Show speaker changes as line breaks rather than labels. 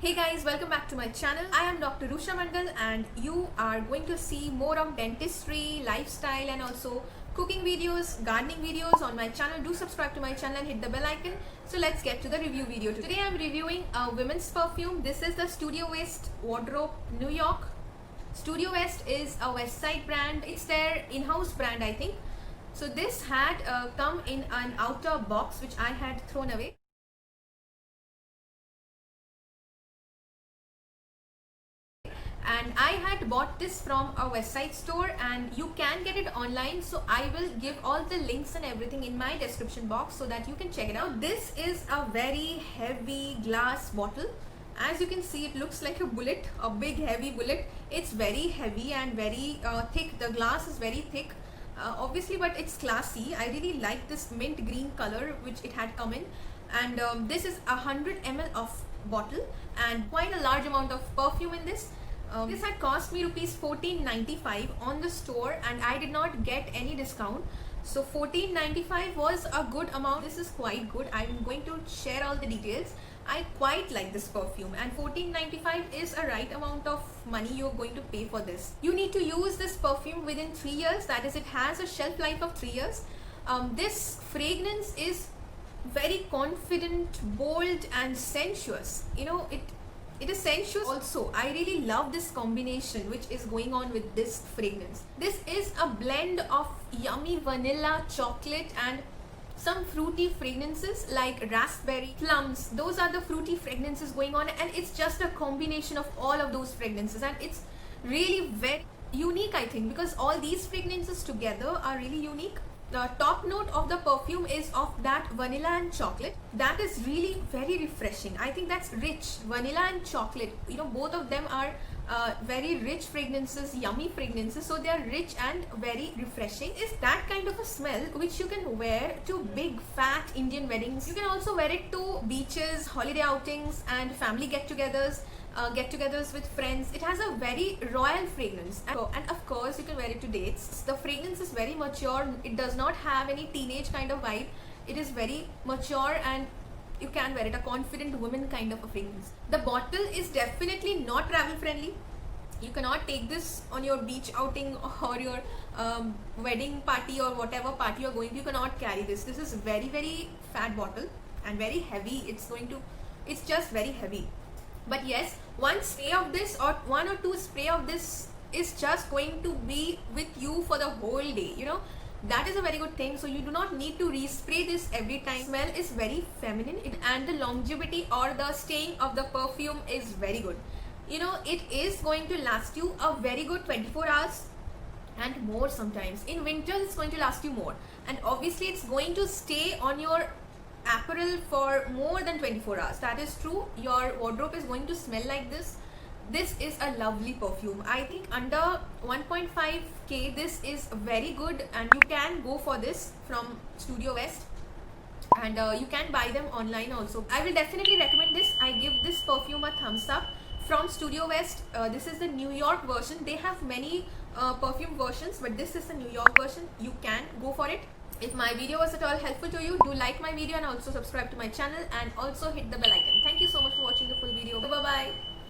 Hey guys, welcome back to my channel. I am Dr. Rusha Mandal and you are going to see more of dentistry, lifestyle and also cooking videos, gardening videos on my channel. Do subscribe to my channel and hit the bell icon. So let's get to the review video. Today I am reviewing a women's perfume. This is the Studio West Wardrobe New York. Studio West is a West Side brand. It's their in-house brand, I think. So this had come in an outer box which I had thrown away. And I had bought this from a West Side store and you can get it online, so I will give all the links and everything in my description box so that you can check it out. This is a very heavy glass bottle. As you can see, it looks like a bullet, a big heavy bullet. It's very heavy and very thick. The glass is very thick, obviously, but it's classy. I really like this mint green color which it had come in. And this is 100 ml of bottle and quite a large amount of perfume in this. This had cost me rupees 14.95 on the store and I did not get any discount. So 14.95 was a good amount. This is quite good. I'm going to share all the details. I quite like this perfume and 14.95 is a right amount of money you're going to pay for this. You need to use this perfume within 3 years. That is, it has a shelf life of 3 years. This fragrance is very confident, bold and sensuous. You know, it is sensuous also. I really love this combination which is going on with this fragrance. This is a blend of yummy vanilla, chocolate and some fruity fragrances like raspberry, plums. Those are the fruity fragrances going on and it's just a combination of all of those fragrances and it's really very unique, I think, because all these fragrances together are really unique. The top note of the perfume is of that vanilla and chocolate. That is really very refreshing. I think that's rich. Vanilla and chocolate, you know, both of them are very rich fragrances, yummy fragrances. So they are rich and very refreshing. It's that kind of a smell which you can wear to big fat Indian weddings. You can also wear it to beaches, holiday outings and family get-togethers. Get-togethers with friends. It has a very royal fragrance and of course you can wear it to dates. The fragrance is very mature. It does not have any teenage kind of vibe. It is very mature and you can wear it, a confident woman kind of a fragrance. The bottle is definitely not travel friendly. You cannot take this on your beach outing or your wedding party or whatever party you're going to. You cannot carry this. This is very fat bottle and very heavy. It's just very heavy. But yes, one spray of this or 1 or 2 spray of this is just going to be with you for the whole day. You know, that is a very good thing. So you do not need to respray this every time. Smell is very feminine and the longevity or the staying of the perfume is very good. You know, it is going to last you a very good 24 hours and more sometimes. In winter, it's going to last you more. And obviously, it's going to stay on your apparel for more than 24 hours. That is true. Your wardrobe is going to smell like this. This is a lovely perfume. I think under 1.5k this is very good and you can go for this from Studio West and you can buy them online also. I will definitely recommend this. I give this perfume a thumbs up from Studio West. This is the New York version. They have many perfume versions, but this is the New York version. You can go for it. If my video was at all helpful to you, do like my video and also subscribe to my channel and also hit the bell icon. Thank you so much for watching the full video. Bye bye.